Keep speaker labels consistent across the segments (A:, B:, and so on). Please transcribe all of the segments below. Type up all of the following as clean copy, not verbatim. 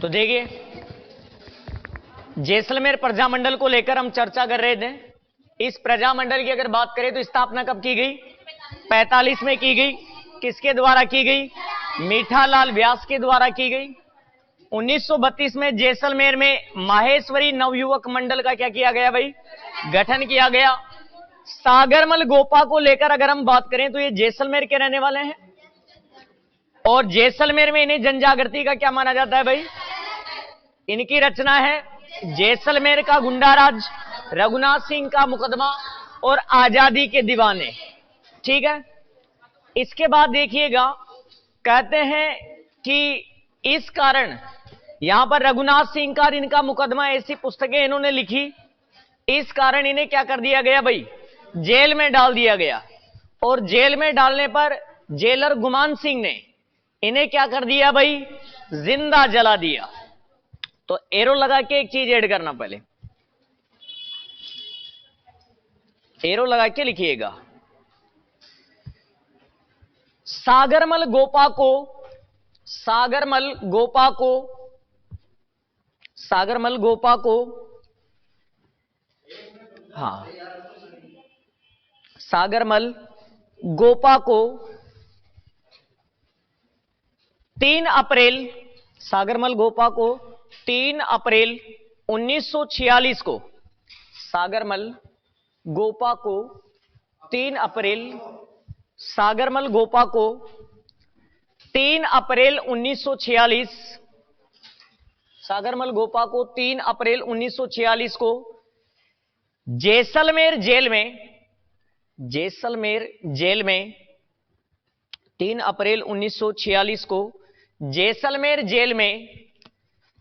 A: तो देखिए, जैसलमेर प्रजामंडल को लेकर हम चर्चा कर रहे थे। इस प्रजामंडल की अगर बात करें तो स्थापना कब की गई? 45 में की गई। किसके द्वारा की गई? मीठालाल व्यास के द्वारा की गई। 1932 में जैसलमेर में माहेश्वरी नवयुवक मंडल का क्या किया गया भाई? गठन किया गया। सागरमल गोपा को लेकर अगर हम बात करें तो ये जैसलमेर के रहने वाले हैं और जैसलमेर में इन्हें जनजागृति का क्या माना जाता है भाई? इनकी रचना है जैसलमेर का गुंडाराज, रघुनाथ सिंह का मुकदमा और आजादी के दीवाने। ठीक है, इसके बाद देखिएगा, कहते हैं कि इस कारण यहां पर रघुनाथ सिंह का इनका मुकदमा, ऐसी पुस्तकें इन्होंने लिखी, इस कारण इन्हें क्या कर दिया गया भाई? जेल में डाल दिया गया। और जेल में डालने पर जेलर गुमान सिंह ने इन्हें क्या कर दिया भाई? जिंदा जला दिया। तो एरो लगा के एक चीज ऐड करना, पहले एरो लगा के लिखिएगा। सागरमल गोपा को 3 अप्रैल 1946 को, सागरमल गोपा को 3 अप्रैल 1946 को जैसलमेर जेल में 3 अप्रैल 1946 को जैसलमेर जेल में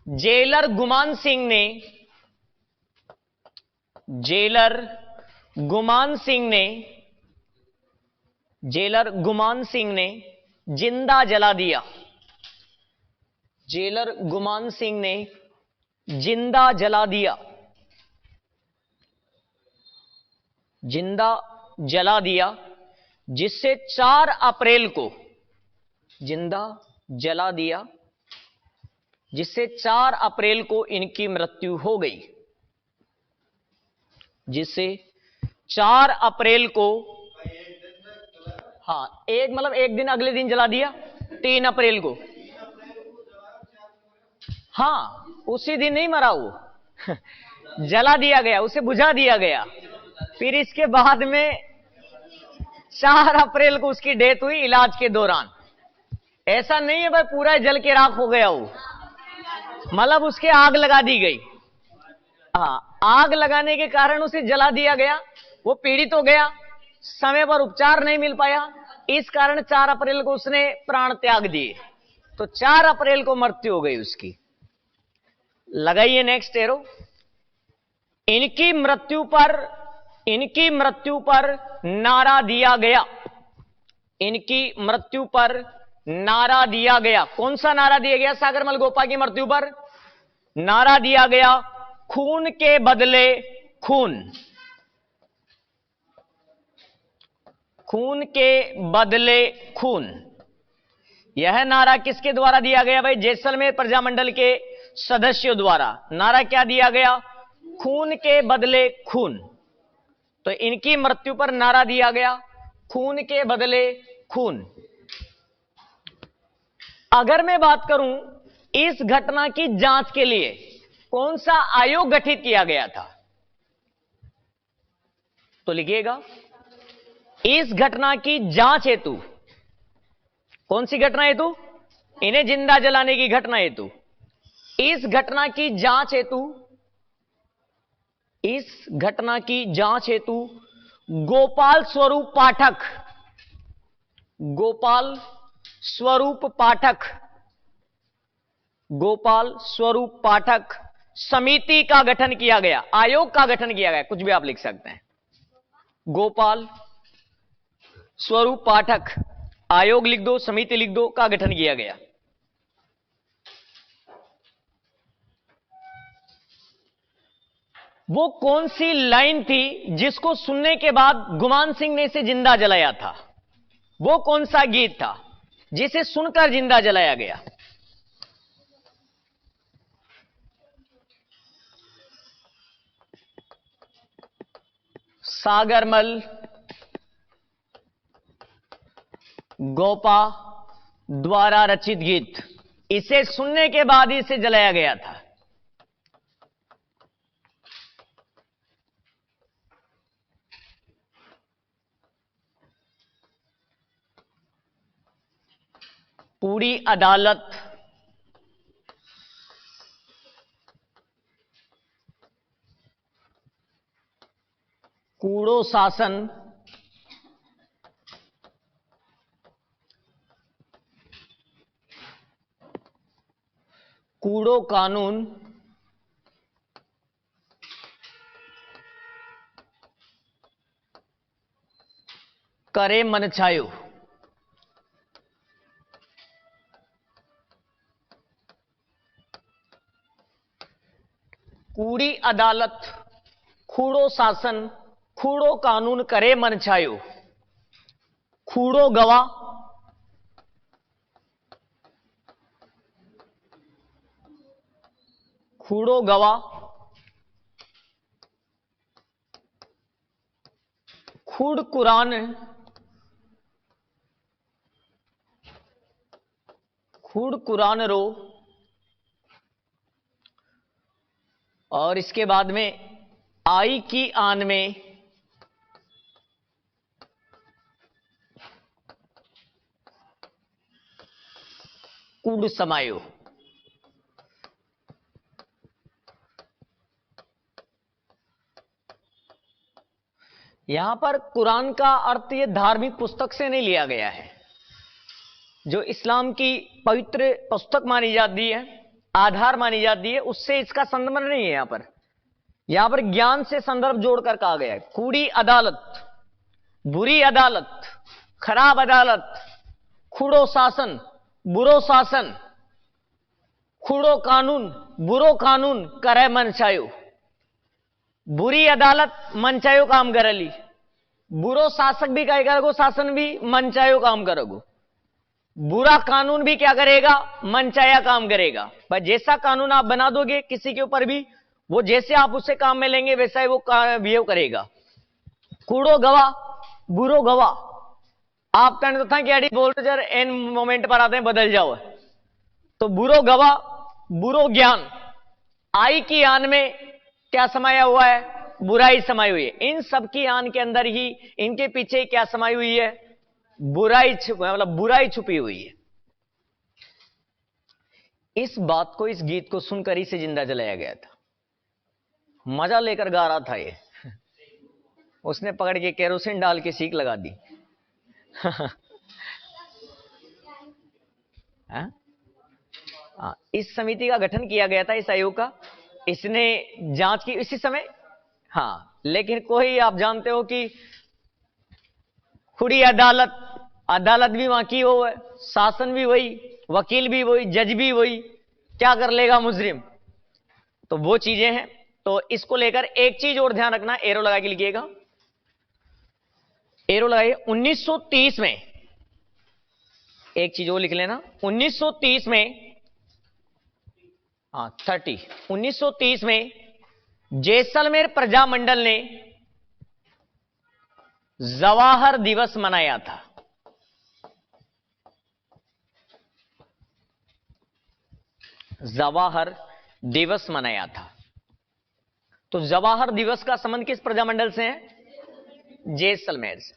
A: जेलर गुमान सिंह ने जिंदा जला दिया। जेलर गुमान सिंह ने जिंदा जला दिया, जिससे 4 अप्रैल को इनकी मृत्यु हो गई। 4 अप्रैल को, हाँ, एक दिन अगले दिन जला दिया, 3 अप्रैल को। हाँ, उसी दिन नहीं मरा वो जला दिया गया, उसे बुझा दिया गया। फिर इसके बाद में 4 अप्रैल को उसकी डेथ हुई इलाज के दौरान। ऐसा नहीं है भाई पूरा जल के राख हो गया वो, मतलब उसके आग लगा दी गई। हाँ, आग लगाने के कारण उसे जला दिया गया। वो पीड़ित हो गया, समय पर उपचार नहीं मिल पाया, इस कारण 4 अप्रैल को उसने प्राण त्याग दिए। तो 4 अप्रैल को मृत्यु हो गई उसकी। लगाइए नेक्स्ट एरो। इनकी मृत्यु पर नारा दिया गया। कौन सा नारा दिया गया? सागरमल गोपा की मृत्यु पर नारा दिया गया, खून के बदले खून। यह नारा किसके द्वारा दिया गया भाई? जैसलमेर प्रजामंडल के सदस्यों द्वारा। नारा क्या दिया गया? खून के बदले खून। तो इनकी मृत्यु पर नारा दिया गया, खून के बदले खून। अगर मैं बात करूं इस घटना की जांच के लिए कौन सा आयोग गठित किया गया था, तो लिखिएगा, इस घटना की जांच हेतु, कौन सी घटना हेतु? इन्हें जिंदा जलाने की घटना हेतु। इस घटना की जांच हेतु गोपाल स्वरूप पाठक समिति का गठन किया गया, आयोग का गठन किया गया, कुछ भी आप लिख सकते हैं। गोपाल स्वरूप पाठक, आयोग लिख दो, समिति लिख दो, का गठन किया गया। वो कौन सी लाइन थी जिसको सुनने के बाद गुमान सिंह ने इसे जिंदा जलाया था? वो कौन सा गीत था जिसे सुनकर जिंदा जलाया गया? सागरमल गोपा द्वारा रचित गीत। इसे सुनने के बाद ही इसे जलाया गया था। पूरी अदालत, कूड़ो शासन, कूड़ो कानून, करे मनचायो। कूड़ी अदालत, कूड़ो शासन, कूड़ो कानून करे मनचायो। कूड़ो गवाह, कूड़ो गवाह, खूड़ कुरान, खूड़ कुरान रो, और इसके बाद में आई की आन में कूड़ समायो। यहां पर कुरान का अर्थ यह धार्मिक पुस्तक से नहीं लिया गया है, जो इस्लाम की पवित्र पुस्तक मानी जाती है, आधार मानी जाती है, उससे इसका संबंध नहीं है। यहां पर ज्ञान से संदर्भ जोड़कर कहा गया है। कूड़ी अदालत, बुरी अदालत, खराब अदालत, खूड़ो शासन, बुरो शासन, खूड़ो कानून, बुरो कानून, करे मनचायो। बुरी अदालत मनचायो काम करेली, बुरो शासक भी क्या करेगो, शासन भी मनचायो काम करेगो। बुरा कानून भी क्या करेगा, मनचाया काम करेगा। पर जैसा कानून आप बना दोगे किसी के ऊपर भी, वो जैसे आप उसे काम में लेंगे वैसा ही वो बिहेव करेगा। कूड़ो गवाह, बुरो गवाह। आप कहने तो था कि अड़ी बोल्टर एन मोमेंट पर आते हैं बदल जाओ, तो बुरो गवाह, बुरो ज्ञान, आई की आन में क्या समाया हुआ है, बुराई समाई हुई है। इन सब की आन के अंदर ही इनके पीछे क्या समाई हुई है, बुराई, मतलब बुराई छुपी हुई है। इस बात को, इस गीत को सुनकर इसे जिंदा जलाया गया था। मजा लेकर गा रहा था ये, उसने पकड़ के केरोसिन डाल के सीख लगा दी। इस समिति का गठन किया गया था, इस आयोग का, इसने जांच की इसी समय। हाँ, लेकिन कोई, आप जानते हो कि खुड़ी अदालत, अदालत भी वहां की हो है, शासन भी वही, वकील भी वही, जज भी वही, क्या कर लेगा मुजरिम। तो वो चीजें हैं। तो इसको लेकर एक चीज और ध्यान रखना, एरो लगा के लिखिएगा, एरो लगाइए। 1930 में एक चीज और लिख लेना, 1930 में 1930 में जैसलमेर प्रजामंडल ने जवाहर दिवस मनाया था। जवाहर दिवस मनाया था। तो जवाहर दिवस का संबंध किस प्रजामंडल से है, जैसलमेर से।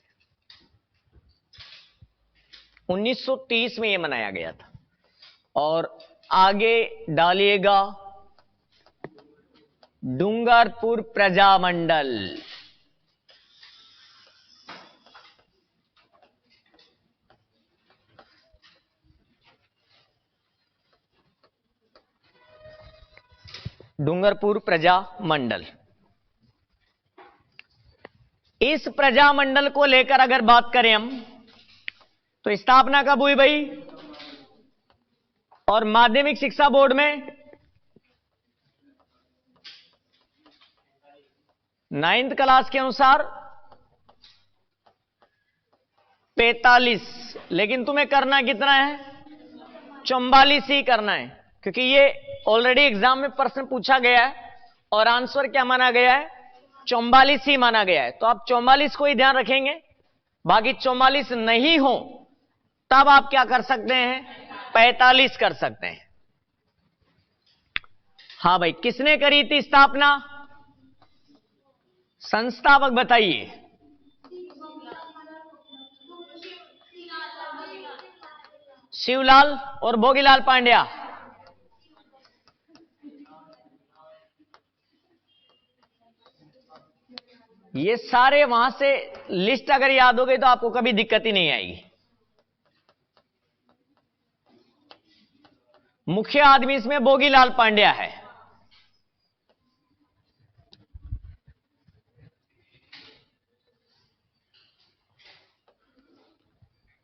A: 1930 में यह मनाया गया था। और आगे डालिएगा डूंगरपुर प्रजामंडल। डूंगरपुर प्रजामंडल। इस प्रजामंडल को लेकर अगर बात करें हम, तो स्थापना कब हुई भाई, और माध्यमिक शिक्षा बोर्ड में 9th क्लास के अनुसार 45, लेकिन तुम्हें करना कितना है, 44 ही करना है, क्योंकि ये ऑलरेडी एग्जाम में प्रश्न पूछा गया है और आंसर क्या माना गया है, 44 ही माना गया है, तो आप 44 को ही ध्यान रखेंगे, बाकी 44 नहीं हो तब आप क्या कर सकते हैं, 45 कर सकते हैं। हां भाई, किसने करी थी स्थापना, संस्थापक बताइए। शिवलाल और भोगीलाल पांड्या। ये सारे वहां से लिस्ट अगर याद हो गई तो आपको कभी दिक्कत ही नहीं आएगी। मुख्य आदमी इसमें भोगीलाल पांड्या है।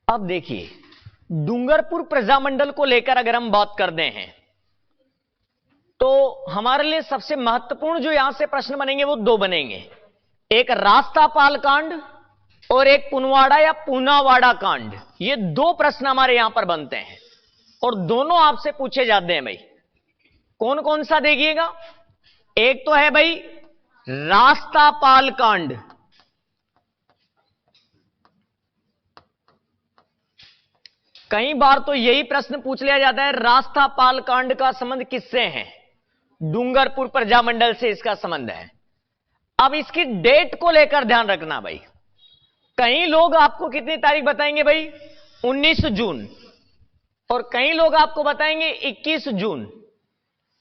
A: अब देखिए, डूंगरपुर प्रजामंडल को लेकर अगर हम बात करते हैं तो हमारे लिए सबसे महत्वपूर्ण जो यहां से प्रश्न बनेंगे वो दो बनेंगे, एक रास्तापाल कांड और एक पुनवाड़ा या पूनावाड़ा कांड। ये दो प्रश्न हमारे यहां पर बनते हैं और दोनों आपसे पूछे जाते हैं। भाई कौन कौन सा देखिएगा, एक तो है भाई रास्तापाल कांड, कई बार तो यही प्रश्न पूछ लिया जाता है, रास्तापाल कांड का संबंध किससे है, डूंगरपुर प्रजामंडल से इसका संबंध है। अब इसकी डेट को लेकर ध्यान रखना भाई, कई लोग आपको कितनी तारीख बताएंगे भाई, 19 जून, और कई लोग आपको बताएंगे 21 जून।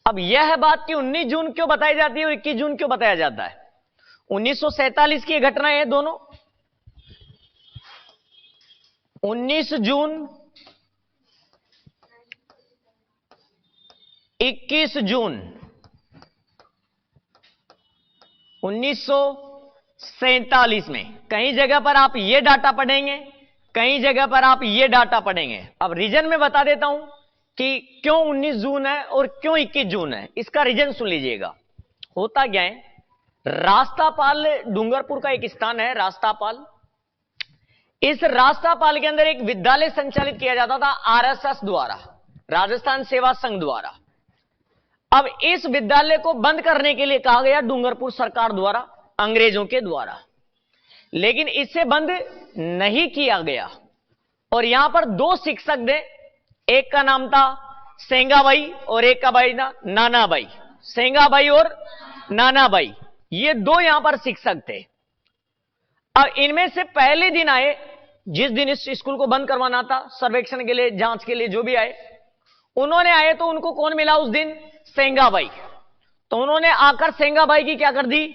A: अब यह बात कि 19 जून क्यों बताई जाती है और 21 जून क्यों बताया जाता है, 1947 की घटना है दोनों, 19 जून 21 जून 1947 में। कई जगह पर आप ये डाटा पढ़ेंगे, कई जगह पर आप ये डाटा पढ़ेंगे। अब रीजन में बता देता हूं कि क्यों 19 जून है और क्यों 21 जून है, इसका रीजन सुन लीजिएगा। होता क्या है, रास्तापाल डूंगरपुर का एक स्थान है रास्तापाल। इस रास्तापाल के अंदर एक विद्यालय संचालित किया जाता था आरएसएस द्वारा, राजस्थान सेवा संघ द्वारा। अब इस विद्यालय को बंद करने के लिए कहा गया डूंगरपुर सरकार द्वारा, अंग्रेजों के द्वारा, लेकिन इसे बंद नहीं किया गया। और यहां पर दो शिक्षक थे, एक का नाम था सेंगाबाई और एक का भाई था नानाबाई। सेंगाबाई और नानाबाई, ये दो यहां पर शिक्षक थे। अब इनमें से पहले दिन आए, जिस दिन इस स्कूल को बंद करवाना था, सर्वेक्षण के लिए, जांच के लिए, जो भी आए, उन्होंने आए तो उनको कौन मिला उस दिन, सेंगाबाई। तो उन्होंने आकर सेंगाबाई की क्या कर दी,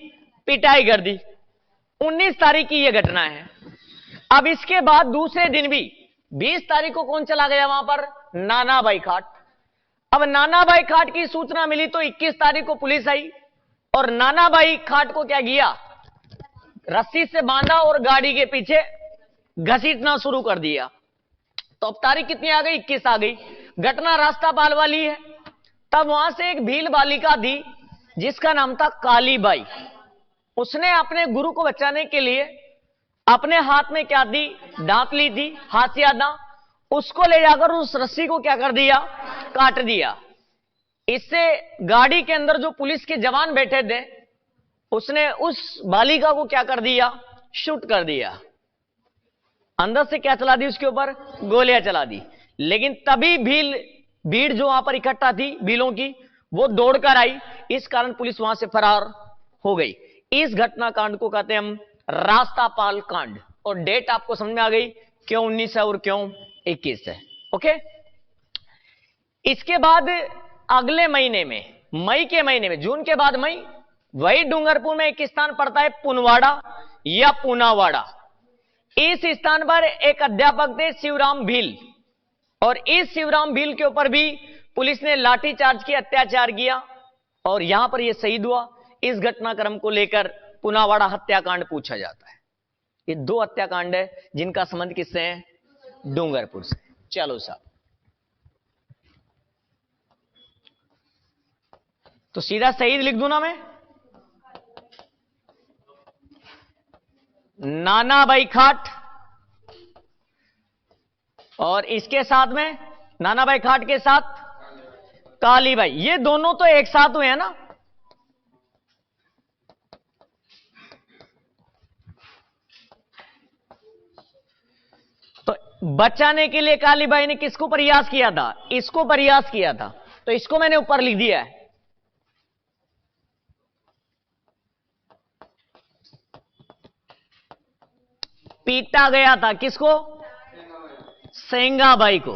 A: पिटाई कर दी। 19 तारीख की यह घटना है। अब इसके बाद दूसरे दिन भी 20 तारीख को कौन चला गया वहां पर, नानाबाई खाट। अब नानाबाई खाट की सूचना मिली तो 21 तारीख को पुलिस आई और नानाबाई खाट को क्या किया, रस्सी से बांधा और गाड़ी के पीछे घसीटना शुरू कर दिया। तो अब तारीख कितनी आ गई, 21 आ गई। घटना रास्तापाल वाली है। तब वहां से एक भील बालिका थी जिसका नाम था कालीबाई। उसने अपने गुरु को बचाने के लिए अपने हाथ में क्या दी, दांत ली थी, हाथियादा, उसको ले जाकर उस रस्सी को क्या कर दिया, काट दिया। इससे गाड़ी के अंदर जो पुलिस के जवान बैठे थे, उसने उस बालिका को क्या कर दिया, शूट कर दिया। अंदर से क्या चला दी, उसके ऊपर गोलियां चला दी। लेकिन तभी भीड़ जो वहां पर इकट्ठा थी भीलों की, वो दौड़कर आई, इस कारण पुलिस वहां से फरार हो गई। इस घटनाकांड को कहते हैं हम रास्तापाल कांड। और डेट आपको समझ में आ गई, क्यों 19 है और क्यों 21 है। ओके, इसके बाद अगले महीने में, मई के महीने में, जून के बाद मई, वही डूंगरपुर में एक स्थान पड़ता है पुनवाड़ा या पूनावाड़ा। इस स्थान पर एक अध्यापक थे शिवराम भील, और इस शिवराम भील के ऊपर भी पुलिस ने लाठीचार्ज किया, अत्याचार किया और यहां पर यह शहीद हुआ। इस घटनाक्रम को लेकर पुनावाड़ा हत्याकांड पूछा जाता है। ये दो हत्याकांड है जिनका संबंध किससे है, डूंगरपुर से। चलो साहब, तो सीधा शहीद लिख दूं ना मैं, नानाबाई खाट, और इसके साथ में नानाबाई खाट के साथ कालीबाई। ये दोनों तो एक साथ हुए हैं ना, बचाने के लिए कालीबाई ने किसको प्रयास किया था? इसको प्रयास किया था, तो इसको मैंने ऊपर लिख दिया है। पीटा गया था किसको? सेंगाबाई को।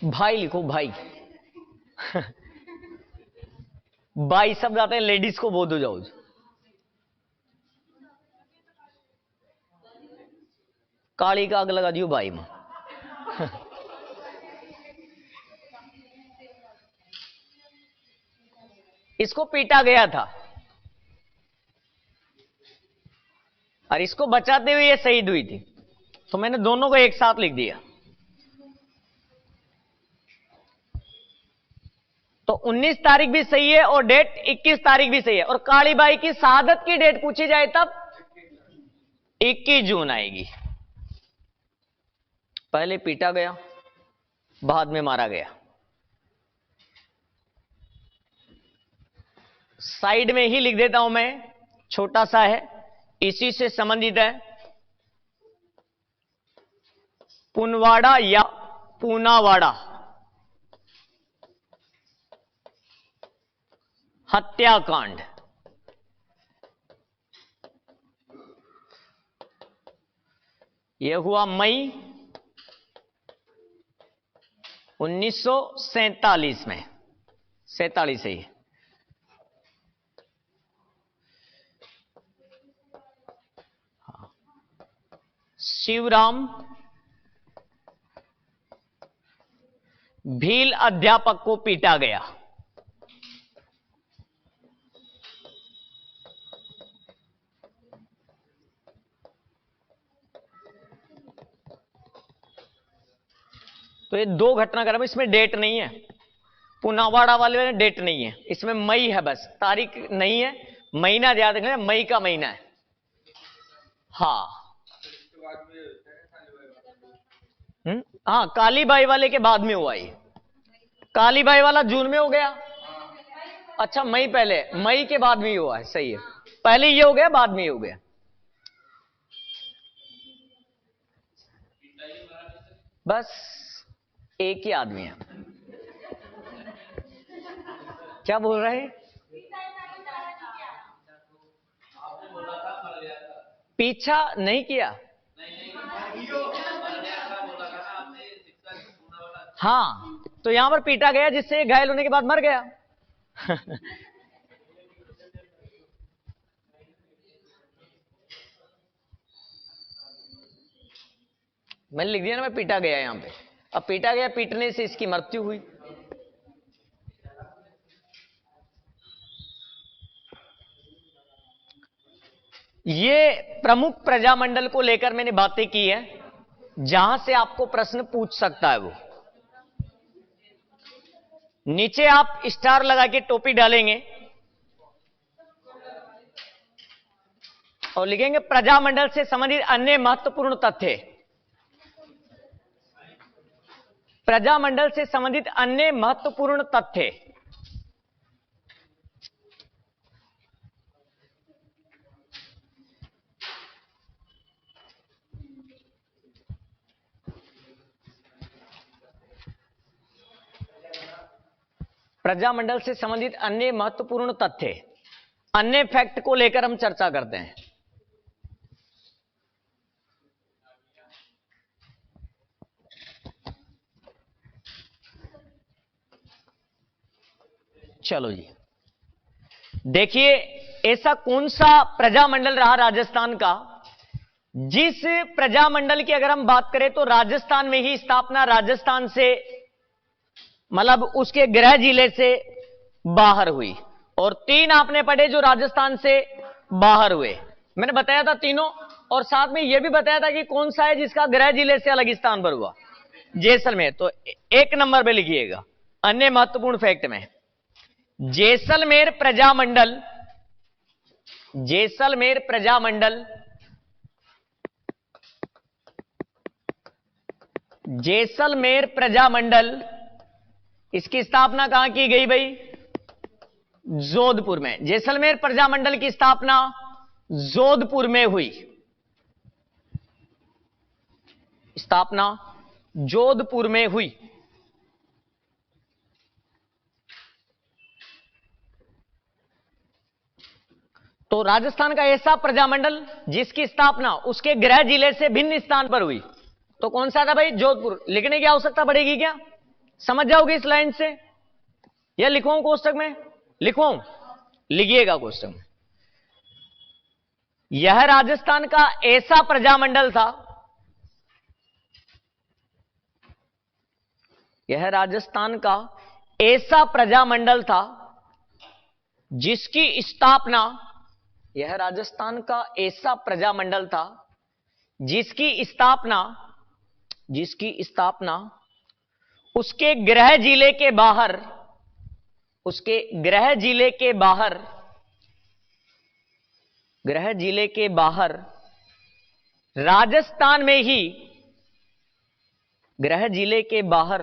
A: भाई लिखो, भाई। बाई शब्द आते हैं लेडीज को, बोध हो जाओ। काली का आग लगा दियो बाई में। इसको पीटा गया था और इसको बचाते हुए ये शहीद हुई थी, तो मैंने दोनों को एक साथ लिख दिया। तो 19 तारीख भी सही है और डेट 21 तारीख भी सही है। और कालीबाई की शहादत की डेट पूछी जाए तब 21 जून आएगी। पहले पीटा गया, बाद में मारा गया। साइड में ही लिख देता हूं मैं, छोटा सा है, इसी से संबंधित है। पुनवाड़ा या पूनावाड़ा हत्याकांड। यह हुआ मई 1947 में, 47 से ही। शिवराम भील अध्यापक को पीटा गया। तो ये दो घटनाक्रम, इसमें डेट नहीं है। पुनावाड़ा वाले में डेट नहीं है, इसमें मई है, बस तारीख नहीं है। महीना याद रखना, मई का महीना है। हाँ हाँ, कालीबाई वाले के बाद में हुआ ये। कालीबाई वाला जून में हो गया। अच्छा, मई पहले, मई के बाद में हुआ है, सही है। पहले ये हो गया, बाद में ये हो गया। बस एक ही आदमी है। क्या बोल रहे हैं? पीछा नहीं किया। हाँ, तो यहां पर पीटा गया जिससे घायल होने के बाद मर गया। मैंने लिख दिया ना, मैं पीटा गया यहां पे। अब पीटा गया, पीटने से इसकी मृत्यु हुई। ये प्रमुख प्रजामंडल को लेकर मैंने बातें की है, जहां से आपको प्रश्न पूछ सकता है। वो नीचे आप स्टार लगा के टोपी डालेंगे और लिखेंगे प्रजामंडल से संबंधित अन्य महत्वपूर्ण तथ्य। प्रजामंडल से संबंधित अन्य महत्वपूर्ण तथ्य। प्रजामंडल से संबंधित अन्य महत्वपूर्ण तथ्य, अन्य फैक्ट को लेकर हम चर्चा करते हैं। चलो जी, देखिए ऐसा कौन सा प्रजामंडल रहा राजस्थान का, जिस प्रजामंडल की अगर हम बात करें तो राजस्थान में ही स्थापना, राजस्थान से मतलब उसके गृह जिले से बाहर हुई। और 3 आपने पढ़े जो राजस्थान से बाहर हुए, मैंने बताया था तीनों। और साथ में यह भी बताया था कि कौन सा है जिसका गृह जिले से अलग स्थान पर हुआ, जैसलमेर। तो 1 नंबर पे लिखिएगा अन्य महत्वपूर्ण फैक्ट में, जैसलमेर प्रजामंडल, जैसलमेर प्रजामंडल, जैसलमेर प्रजामंडल, इसकी स्थापना कहां की गई भाई? जोधपुर में। जैसलमेर प्रजामंडल की स्थापना जोधपुर में हुई। स्थापना जोधपुर में हुई। तो राजस्थान का ऐसा प्रजामंडल जिसकी स्थापना उसके गृह जिले से भिन्न स्थान पर हुई, तो कौन सा था भाई? जोधपुर। लिखने की आवश्यकता पड़ेगी क्या? समझ जाओगे इस लाइन से, या लिखवाऊं कोष्टक में? लिखवाऊं? लिखिएगा कोष्टक में। यह राजस्थान का ऐसा प्रजामंडल था, यह राजस्थान का ऐसा प्रजामंडल था जिसकी स्थापना, यह राजस्थान का ऐसा प्रजामंडल था जिसकी स्थापना उसके गृह जिले के बाहर, उसके गृह जिले के बाहर, गृह जिले के बाहर राजस्थान में ही, गृह जिले के बाहर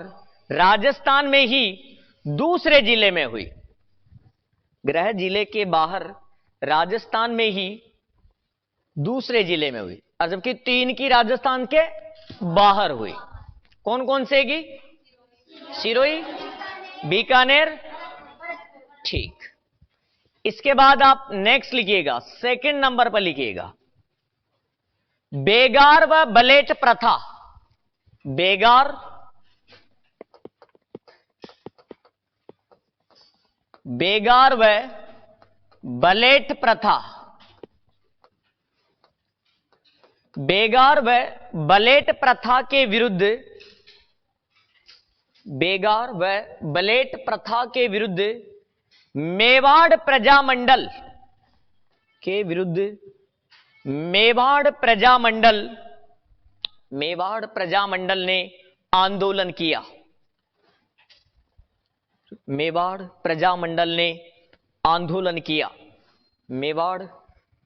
A: राजस्थान में ही दूसरे जिले में हुई। गृह जिले के बाहर राजस्थान में ही दूसरे जिले में हुई, और जबकि 3 की राजस्थान के बाहर हुई। कौन कौन से की? सिरोही, बीकानेर। ठीक। इसके बाद आप नेक्स्ट लिखिएगा, सेकंड नंबर पर लिखिएगा बेगार व बलेट प्रथा। बेगार, बेगार व बलेट प्रथा। बेगार व बलेट प्रथा के विरुद्ध, बेगार व बलेट प्रथा के विरुद्ध मेवाड़ प्रजामंडल के विरुद्ध, मेवाड़ प्रजामंडल, मेवाड़ प्रजामंडल ने आंदोलन किया। मेवाड़ प्रजामंडल ने आंदोलन किया। मेवाड़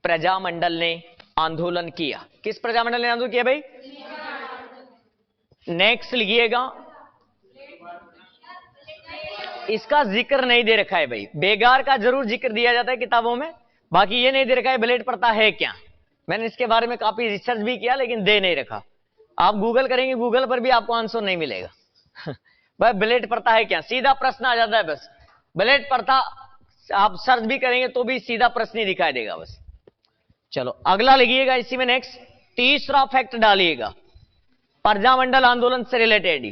A: प्रजामंडल ने आंदोलन किया। किस प्रजामंडल ने आंदोलन किया भाई? नेक्स्ट लिखिएगा, इसका जिक्र नहीं दे रखा है भाई। बेगार का जरूर जिक्र दिया जाता है किताबों में, बाकी ये नहीं दे रखा है बलेट प्रथा है क्या। मैंने इसके बारे में काफी रिसर्च भी किया लेकिन दे नहीं रखा। आप गूगल करेंगे, गूगल पर भी आपको आंसर नहीं मिलेगा भाई बलेट प्रथा है क्या, सीधा प्रश्न आ जाता है बस। बलेट प्रथा आप सर्च भी करेंगे तो भी सीधा प्रश्न ही दिखाई देगा बस। चलो अगला लिखिएगा इसी में। नेक्स्ट तीसरा फैक्ट डालिएगा प्रजामंडल आंदोलन से रिलेटेड ही।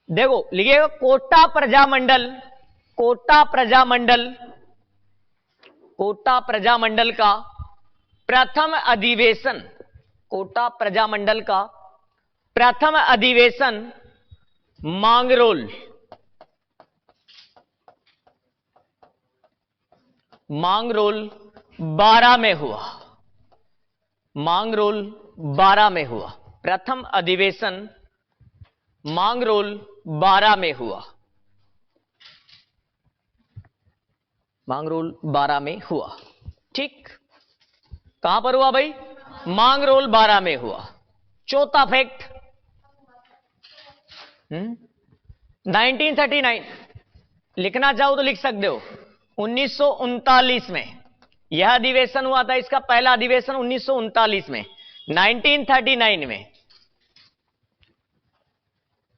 A: देखो लिखिएगा कोटा प्रजामंडल, कोटा प्रजामंडल, कोटा प्रजामंडल का प्रथम अधिवेशन, कोटा प्रजामंडल का प्रथम अधिवेशन मांगरोल, मांगरोल 12 में हुआ। मांगरोल 12 में हुआ। प्रथम अधिवेशन मांगरोल 12 में हुआ। मांगरोल 12 में हुआ। ठीक, कहां पर हुआ भाई? मांगरोल 12 में हुआ। चौथा फैक्ट 1939 लिखना चाहो तो लिख सकते हो। 1939 में यह अधिवेशन हुआ था। इसका पहला अधिवेशन 1939 में, 1939 में।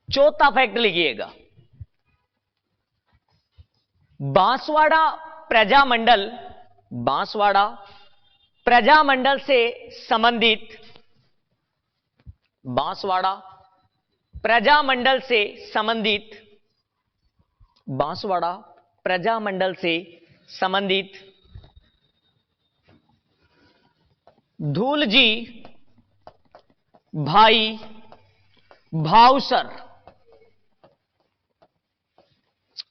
A: चौथा फैक्ट लिखिएगा बांसवाड़ा प्रजामंडल, बांसवाड़ा प्रजामंडल से संबंधित, बांसवाड़ा प्रजामंडल से संबंधित, बांसवाड़ा प्रजामंडल से संबंधित धूलजी भाई भावसर,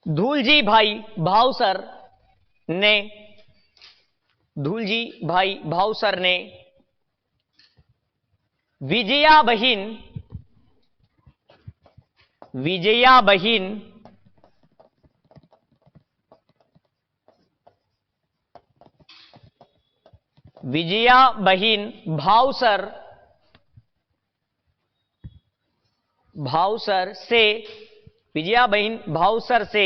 A: धूलजी भाई भावसर ने, धूलजी भाई भावसर ने विजया बहिन, विजया बहिन विजया बहिन भावसर, भावसर से, विजया बहिन भावसर से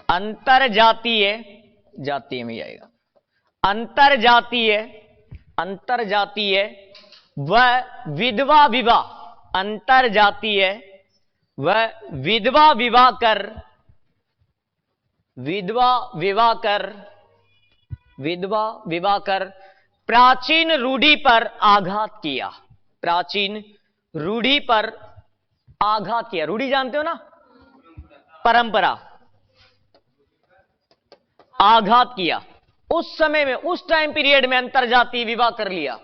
A: अंतरजातीय, जातीय में आएगा, अंतरजातीय, अंतरजातीय व विधवा विवाह, अंतरजातीय व विधवा विवाह कर, विधवा विवाह कर, विधवा विवाह कर प्राचीन रूढ़ि पर आघात किया, प्राचीन रूढ़ि पर आघात किया। रूढ़ि जानते हो ना, परंपरा, आघात किया। उस समय में, उस टाइम पीरियड में अंतरजातीय विवाह कर लिया,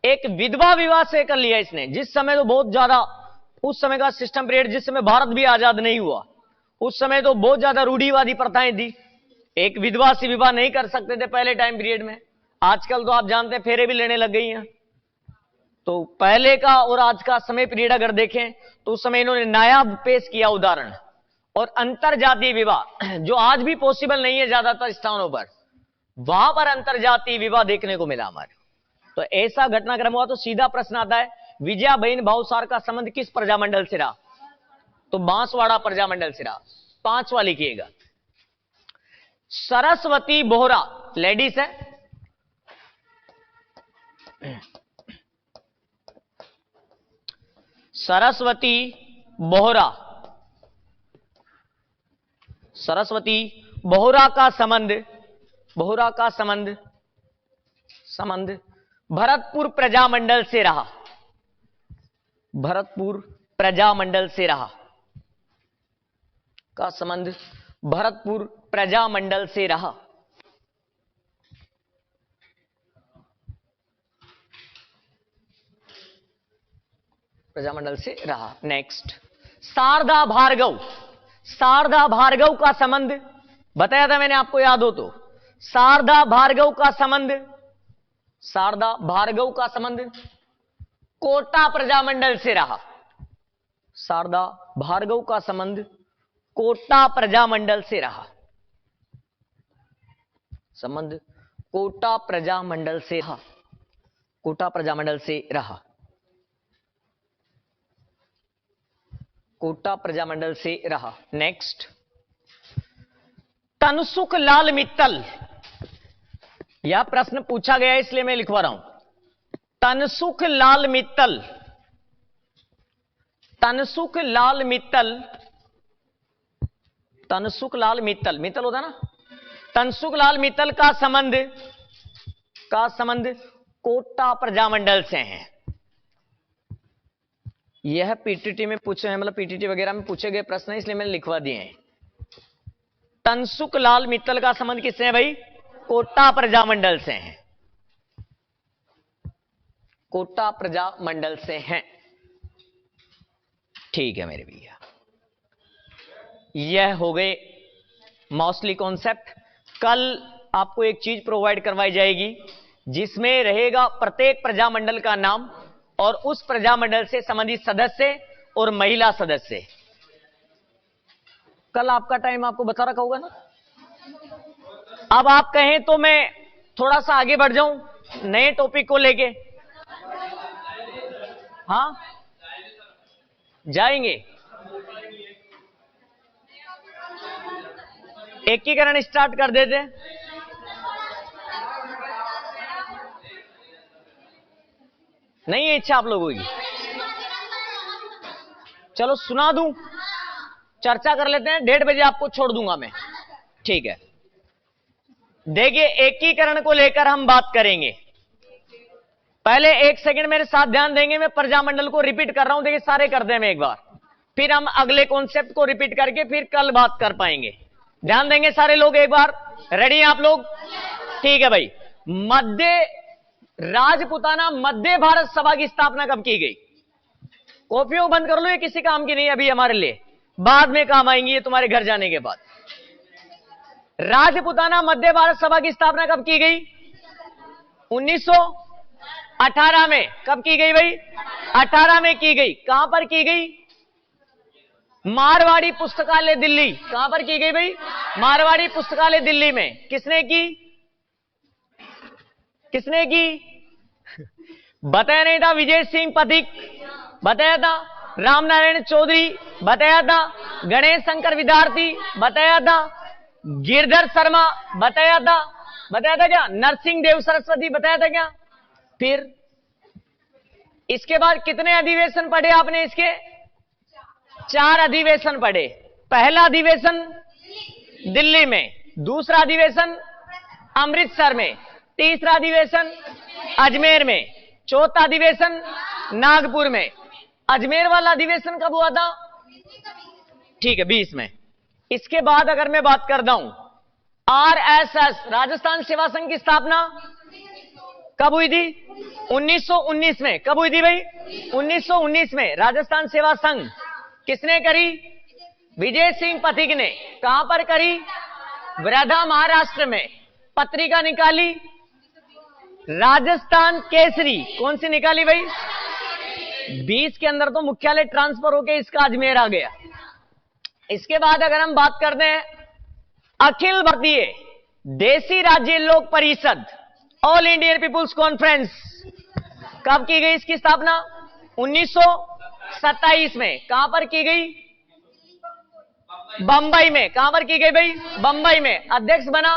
A: एक विधवा विवाह से कर लिया इसने। जिस समय तो बहुत ज्यादा, उस समय का सिस्टम पीरियड, जिस समय भारत भी आजाद नहीं हुआ, उस समय तो बहुत ज्यादा रूढ़िवादी प्रथाएं थी। एक विधवा से विवाह नहीं कर सकते थे पहले टाइम पीरियड में। आजकल तो आप जानते हैं फेरे भी लेने लग गई हैं। तो पहले का और आज का समय पीरियड अगर देखें तो उस समय इन्होंने नायाब पेश किया उदाहरण। और अंतरजातीय विवाह जो आज भी पॉसिबल नहीं है ज्यादातर स्थानों पर, वहां पर अंतरजातीय विवाह देखने को मिला हमारे। तो ऐसा घटनाक्रम हुआ। तो सीधा प्रश्न आता है, विजया बहन भावसार का संबंध किस प्रजामंडल से रहा? तो बांसवाड़ा प्रजामंडल से रहा। 5वां लिखिएगा, सरस्वती बोहरा लेडीज है, सरस्वती बोहरा, सरस्वती बोहरा का संबंध, बोहरा का संबंध, संबंध भरतपुर प्रजामंडल से रहा, भरतपुर प्रजामंडल से रहा, का संबंध भरतपुर प्रजामंडल से रहा। प्रजामंडल से रहा। नेक्स्ट, शारदा भार्गव, शारदा भार्गव का संबंध बताया था मैंने, आपको याद हो तो। शारदा भार्गव का संबंध, शारदा भार्गव का संबंध कोटा प्रजामंडल से रहा। शारदा भार्गव का संबंध कोटा प्रजामंडल से रहा, संबंध कोटा प्रजामंडल से रहा, कोटा प्रजामंडल से रहा, कोटा प्रजामंडल से रहा। नेक्स्ट, तनसुख लाल मित्तल, यह प्रश्न पूछा गया इसलिए मैं लिखवा रहा हूं। तनसुख लाल मित्तल, तनसुख लाल मित्तल, तनसुख लाल मित्तल, मित्तल होता ना, तनसुख लाल मित्तल का संबंध, का संबंध कोटा प्रजामंडल से है। यह पीटीटी में पूछे हैं, मतलब पीटीटी वगैरह में पूछे गए प्रश्न है, इसलिए मैंने लिखवा दिए हैं। तनसुख लाल मित्तल का संबंध किससे है भाई? कोटा प्रजामंडल से है, कोटा प्रजामंडल से हैं। ठीक है मेरे भैया, यह हो गए मोस्टली कॉन्सेप्ट। कल आपको एक चीज प्रोवाइड करवाई जाएगी जिसमें रहेगा प्रत्येक प्रजामंडल का नाम और उस प्रजामंडल से संबंधित सदस्य और महिला सदस्य। कल आपका टाइम आपको बता रखा होगा ना। अब आप कहें तो मैं थोड़ा सा आगे बढ़ जाऊं नए टॉपिक को लेके। हाँ जाएंगे, एकीकरण स्टार्ट कर देते। नहीं है इच्छा आप लोगों की? चलो सुना दूं, चर्चा कर लेते हैं। 1:30 बजे आपको छोड़ दूंगा मैं, ठीक है। देखिए एकीकरण को लेकर हम बात करेंगे। पहले 1 सेकंड मेरे साथ ध्यान देंगे, मैं प्रजामंडल को रिपीट कर रहा हूं। देखिए सारे कर दें मैं एक बार, फिर हम अगले कॉन्सेप्ट को रिपीट करके फिर कल बात कर पाएंगे। ध्यान देंगे सारे लोग एक बार। रेडी हैं आप लोग? ठीक है भाई। मध्य राजपुताना मध्य भारत सभा की स्थापना कब की गई? कॉपियों बंद कर लो, ये किसी काम की नहीं अभी हमारे लिए, बाद में काम आएंगी ये तुम्हारे घर जाने के बाद। राजपुताना मध्य भारत सभा की स्थापना कब की गई? 1918 में। कब की गई भाई? 18 में की गई। कहां पर की गई? मारवाड़ी पुस्तकालय दिल्ली। कहां पर की गई भाई? मारवाड़ी पुस्तकालय दिल्ली में। किसने की? किसने की? बताया नहीं था? विजय सिंह पथिक बताया था, रामनारायण चौधरी बताया था, गणेश शंकर विद्यार्थी बताया था, गिरधर शर्मा बताया था क्या? नरसिंह देव सरस्वती बताया था क्या? फिर इसके बाद कितने अधिवेशन पढ़े आपने? इसके 4 अधिवेशन पढ़े। पहला अधिवेशन दिल्ली में, दूसरा अधिवेशन अमृतसर में, तीसरा अधिवेशन अजमेर में, चौथा अधिवेशन नागपुर में। अजमेर वाला अधिवेशन कब हुआ था? ठीक है, 20 में। इसके बाद अगर मैं बात करता हूं, आरएसएस राजस्थान सेवा संघ की स्थापना कब हुई थी? 1919 में। कब हुई थी भाई? 1919 में। राजस्थान सेवा संघ किसने करी? विजय सिंह पथिक ने। कहां पर करी? वर्धा महाराष्ट्र में। पत्रिका निकाली राजस्थान केसरी। कौन सी निकाली भाई? 20 के अंदर तो मुख्यालय ट्रांसफर होके इसका अजमेर आ गया। इसके बाद अगर हम बात करते हैं अखिल भारतीय देसी राज्य लोक परिषद, ऑल इंडियन पीपुल्स कॉन्फ्रेंस, कब की गई इसकी स्थापना? 1927 में। कहां पर की गई? बंबई में। कहां पर की गई भाई? बंबई में। अध्यक्ष बना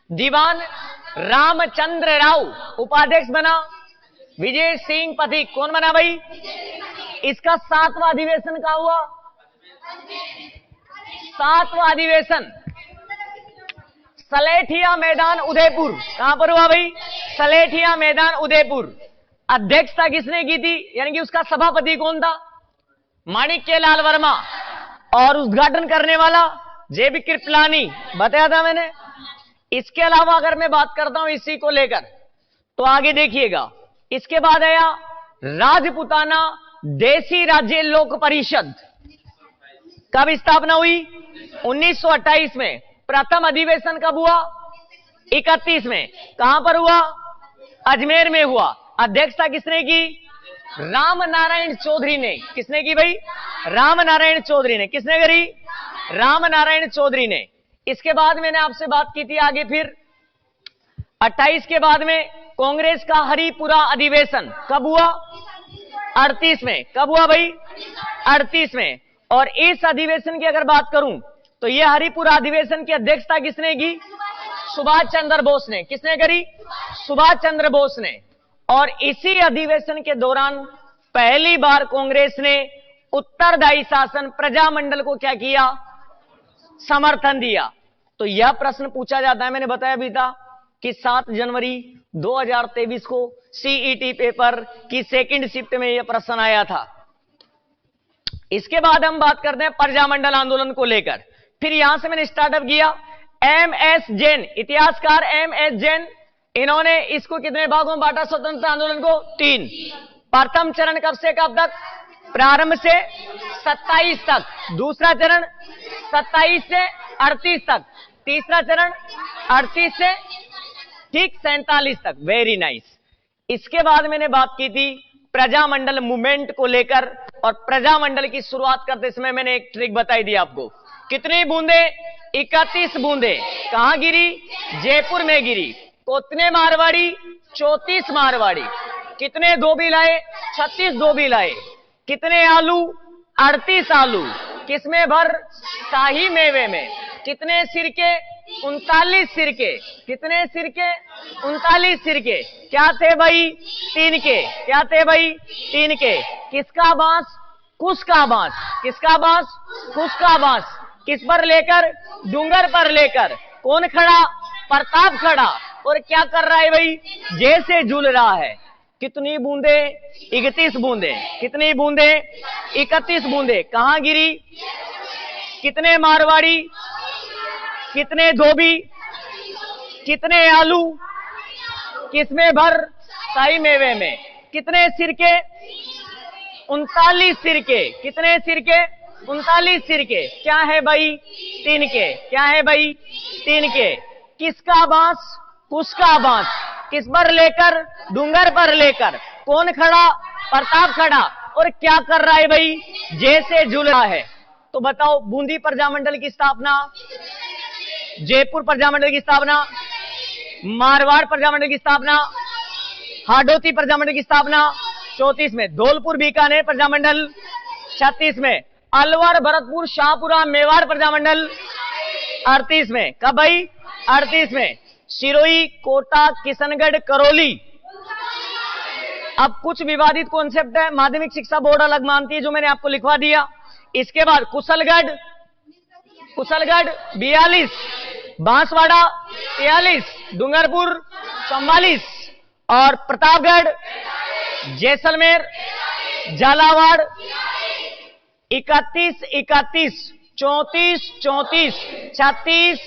A: दीवान रामचंद्र राव, उपाध्यक्ष बना विजय सिंह पथिक। कौन बना भाई? इसका 7वां अधिवेशन कहां हुआ? 7वां अधिवेशन सलेठिया मैदान उदयपुर। कहां पर हुआ भाई? सलेठिया मैदान उदयपुर। अध्यक्षता किसने की थी, यानी कि उसका सभापति कौन था? माणिक्यलाल वर्मा। और उद्घाटन करने वाला जेबी कृपलानी, बताया था मैंने। इसके अलावा अगर मैं बात करता हूं इसी को लेकर, तो आगे देखिएगा। इसके बाद आया राजपुताना देसी राज्य लोक परिषद। कब स्थापना हुई? 1928 में। प्रथम अधिवेशन कब हुआ? 31 में। कहां पर हुआ? अजमेर में हुआ। अध्यक्षता किसने की? राम नारायण चौधरी ने। किसने की भाई? राम नारायण चौधरी ने। किसने करी? राम नारायण चौधरी ने। इसके बाद मैंने आपसे बात की थी आगे, फिर 28 के बाद में कांग्रेस का हरिपुरा अधिवेशन कब हुआ? 38 में। कब हुआ भाई? 38 में। और इस अधिवेशन की अगर बात करूं तो यह हरिपुरा अधिवेशन की अध्यक्षता किसने की? सुभाष चंद्र बोस ने। किसने करी? सुभाष चंद्र बोस ने। और इसी अधिवेशन के दौरान पहली बार कांग्रेस ने उत्तरदायी शासन प्रजामंडल को क्या किया? समर्थन दिया। तो यह प्रश्न पूछा जाता है, मैंने बताया भी था कि 7 जनवरी 2023 को सीईटी पेपर की सेकंड शिफ्ट में यह प्रश्न आया था। इसके बाद हम बात करते हैं प्रजामंडल आंदोलन को लेकर। फिर यहां से मैंने स्टार्टअप किया। एमएस जैन, इतिहासकार एमएस जैन, इन्होंने इसको कितने भागों में बांटा स्वतंत्रता आंदोलन को? 3। प्रथम चरण कब से कब तक? प्रारंभ से 27 तक। दूसरा चरण 27 से 38 तक। तीसरा चरण 38 से ठीक 47 तक। Very nice. इसके बाद मैंने बात की थी प्रजामंडल मूवमेंट को लेकर, और प्रजामंडल की शुरुआत करते समय मैंने एक ट्रिक बताई थी आपको। कितनी बूंदे? 31 बूंदे। कहां गिरी? जयपुर में गिरी। कितने मारवाड़ी? 34 मारवाड़ी। कितने धोबी लाए? 36 धोबी लाए। कितने आलू? 38 आलू। किसमें भर? शाही मेवे में। कितने सिरके? 39 सिरके। कितने सिरके? 39 सिरके। क्या थे भाई? 3 के। क्या थे भाई? 3 के। किसका बांस? कुश का बांस। किसका बांस? कुश का बांस। किस पर लेकर? डूंगर पर लेकर। कौन खड़ा? प्रताप खड़ा। और क्या कर रहा है भाई? जैसे झूल रहा है। कितनी बूंदे? 31 बूंदे। कितनी बूंदे? 31 बूंदे। कहां गिरी? कितने मारवाड़ी? कितने धोबी? कितने आलू? किसमें भर? शाही मेवे में। कितने सिरके? 39 सिरके। कितने सिरके? 39 सिरके। क्या है भाई? 3 के। क्या है भाई? 3 के। किसका बांस? कुसका बांस। किस पर लेकर? डूंगर पर लेकर। कौन खड़ा? प्रताप खड़ा। और क्या कर रहा है भाई? जैसे झूल रहा है। तो बताओ, बूंदी प्रजामंडल की स्थापना, जयपुर प्रजामंडल की स्थापना, मारवाड़ प्रजामंडल की स्थापना, हाडोती प्रजामंडल की स्थापना 34 में, धौलपुर बीकानेर प्रजामंडल 36 में, अलवर भरतपुर शाहपुरा मेवाड़ प्रजामंडल 38 में। कब भाई? 38 में। सिरोही, कोटा, किशनगढ़, करौली। अब कुछ विवादित कॉन्सेप्ट है, माध्यमिक शिक्षा बोर्ड अलग मानती है, जो मैंने आपको लिखवा दिया। इसके बाद कुशलगढ़ 42, बांसवाड़ा 43, डूंगरपुर 44 और Pratapgarh, Jaisalmer, Jhalawar 31, 34, 34, 36, 36,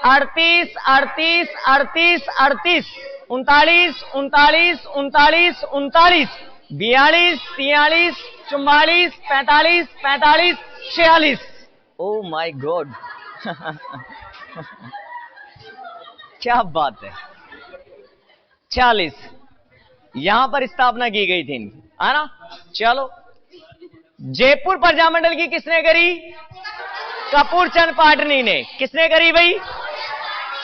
A: 38, 38, 38, 38, 39, 39, 39, 39, 42, 43, 44, 45, 45, 46। Oh my God क्या बात है। 46 यहां पर स्थापना की गई थी, है ना। चलो, जयपुर प्रजामंडल की किसने करी? कपूर चंद पाटनी ने। किसने करी भाई?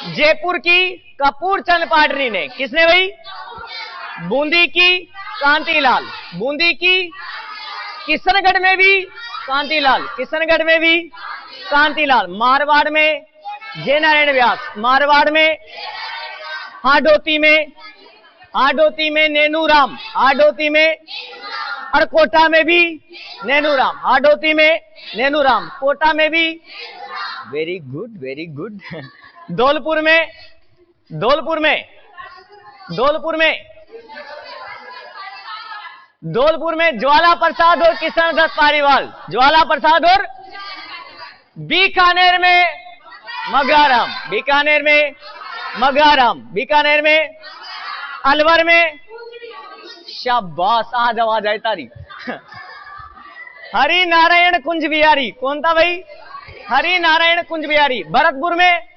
A: जयपुर की कपूर चंद पाटनी ने। किसने भाई? बूंदी की कांतिलाल। बूंदी की, किशनगढ़ में भी कांतिलाल, किशनगढ़ में भी कांतिलाल। मारवाड़ में जय नारायण व्यास, मारवाड़ में हाडोती में, हाडोती में नेनूराम, हाडोती में, और कोटा में भी नेनूराम, हाडोती में नेनूराम, कोटा में भी। Very good, very good. Dholpur में, धौलपुर में, धौलपुर में, धौलपुर में ज्वाला प्रसाद और किशन दत्त पारीवाल। ज्वाला प्रसाद और बीकानेर में मगाराम, बीकानेर में मगाराम, बीकानेर में, अलवर में, शाबाश, आ जाओ, आ जाए तारी। हरि नारायण कुंज बिहारी। कौन था भाई? हरि नारायण कुंज बिहारी। भरतपुर में,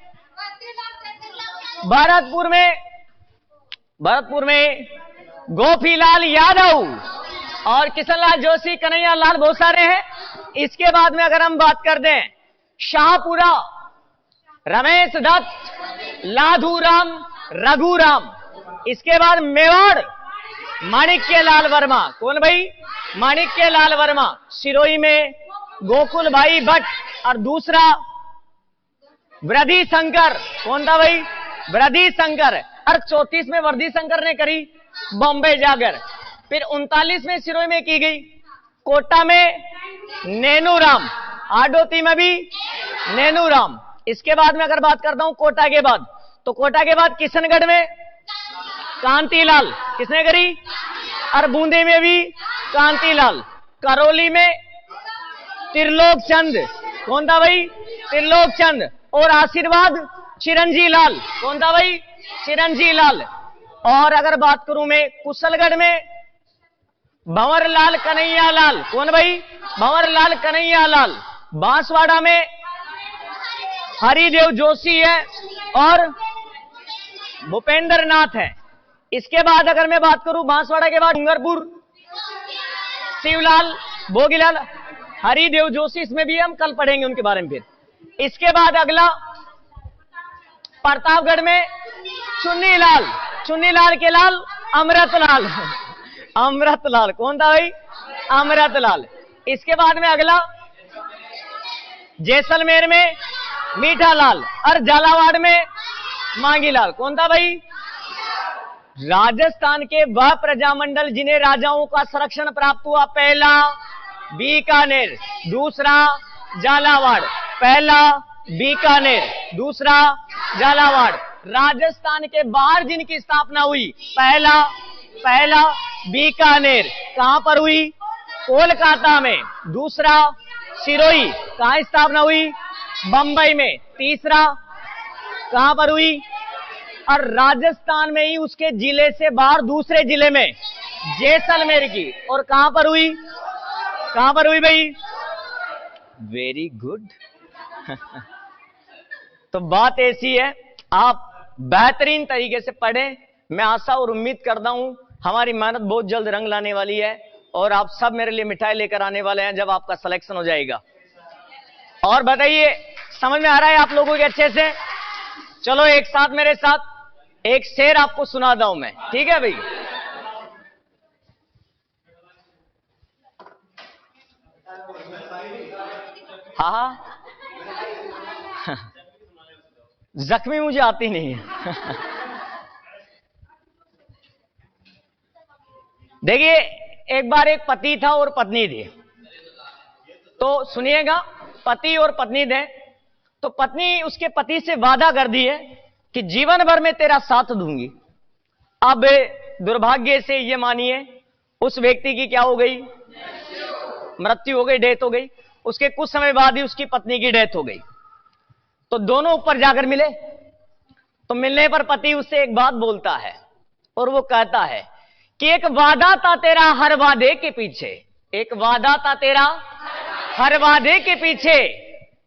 A: भरतपुर में, भरतपुर में गोपीलाल यादव और किशनलाल जोशी, कन्हैया लाल, बहुत सारे हैं। इसके बाद में अगर हम बात कर दें, शाहपुरा रमेश दत्त, लाधूराम, रघुराम। इसके बाद मेवाड़ माणिक्य लाल वर्मा। कौन भाई? माणिक्य लाल वर्मा। सिरोही में गोकुल भाई भट्ट और दूसरा वृद्धि शंकर। कौन था भाई? वृद्धि शंकर। और 34 में वृद्धि शंकर ने करी बॉम्बे जाकर। फिर 39 में सिरोही में की गई, कोटा में नेनूराम, हाडोती में भी नेनूराम। इसके बाद में अगर बात करता हूं कोटा के बाद, तो कोटा के बाद किशनगढ़ में कांतिलाल। किसने करी? और बूंदी में भी कांतिलाल। करौली में त्रिलोक चंद। कौन था भाई? त्रिलोक चंद। और आशीर्वाद चिरंजी लाल। कौन था भाई? चिरंजी लाल। और अगर बात करूं मैं कुशलगढ़ में भंवरलाल कन्हैया लाल। कौन भाई? भंवरलाल कन्हैया लाल। बांसवाड़ा में हरिदेव जोशी है और भूपेंद्र नाथ है। इसके बाद अगर मैं बात करूं बांसवाड़ा के बाद डूंगरपुर शिवलाल, भोगीलाल, हरिदेव जोशी, इसमें भी हम कल पढ़ेंगे उनके बारे में। फिर इसके बाद अगला प्रतापगढ़ में चुन्नीलाल, चुन्नीलाल के लाल अमृतलाल, अमृतलाल। कौन था भाई? अमृतलाल। इसके बाद में अगला जैसलमेर में मीठालाल और झालावाड़ में मांगीलाल। कौन था भाई? राजस्थान के वह प्रजामंडल जिन्हें राजाओं का संरक्षण प्राप्त हुआ, पहला बीकानेर, दूसरा झालावाड़। पहला बीकानेर, दूसरा झालावाड़। राजस्थान के बाहर जिनकी स्थापना हुई, पहला बीकानेर। कहां पर हुई? कोलकाता में। दूसरा सिरोही। कहां स्थापना हुई? बंबई में। तीसरा कहां पर हुई? और राजस्थान में ही उसके जिले से बाहर दूसरे जिले में जैसलमेर की। और कहां पर हुई? कहां पर हुई भाई? Very good. तो बात ऐसी है, आप बेहतरीन तरीके से पढ़ें। मैं आशा और उम्मीद करता हूं हमारी मेहनत बहुत जल्द रंग लाने वाली है और आप सब मेरे लिए मिठाई लेकर आने वाले हैं जब आपका सिलेक्शन हो जाएगा। और बताइए, समझ में आ रहा है आप लोगों के अच्छे से? चलो एक साथ मेरे साथ एक शेर आपको सुनाता हूं मैं, ठीक है भाई? हाँ, जख्मी मुझे आती नहीं है। देखिए, एक बार एक पति था और पत्नी थी। तो सुनिएगा, पति और पत्नी थे। तो पत्नी उसके पति से वादा कर दी है कि जीवन भर में तेरा साथ दूंगी। अब दुर्भाग्य से ये मानिए उस व्यक्ति की क्या हो गई, मृत्यु हो गई, डेथ हो गई। उसके कुछ समय बाद ही उसकी पत्नी की डेथ हो गई। तो दोनों ऊपर जाकर मिले। तो मिलने पर पति उससे एक बात बोलता है और वो कहता है कि एक वादा था तेरा हर वादे के पीछे, एक वादा था तेरा हर वादे के पीछे,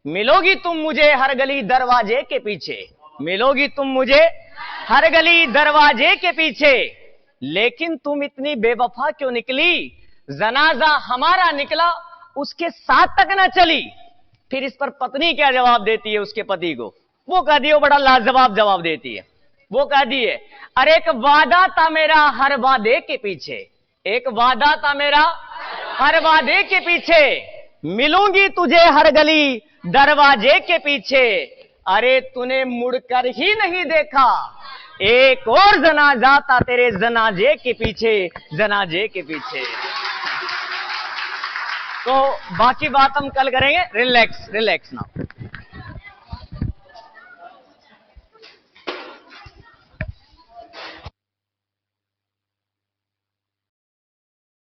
A: मिलोगी तुम मुझे हर गली दरवाजे के पीछे, मिलोगी तुम मुझे हर गली दरवाजे के पीछे, लेकिन तुम इतनी बेवफा क्यों निकली, जनाजा हमारा निकला उसके साथ तक न चली। फिर इस पर पत्नी क्या जवाब देती है उसके पति को? वो कहती है, वो बड़ा लाजवाब जवाब देती है। वो कहती है, अरे एक वादा था मेरा हर वादे के पीछे, एक वादा था मेरा हर वादे के पीछे, मिलूंगी तुझे हर गली दरवाजे के पीछे, अरे तूने मुड़कर ही नहीं देखा, एक और जनाजा था तेरे जनाजे के पीछे, जनाजे के पीछे। तो बाकी बात हम कल करेंगे। Relax relax now.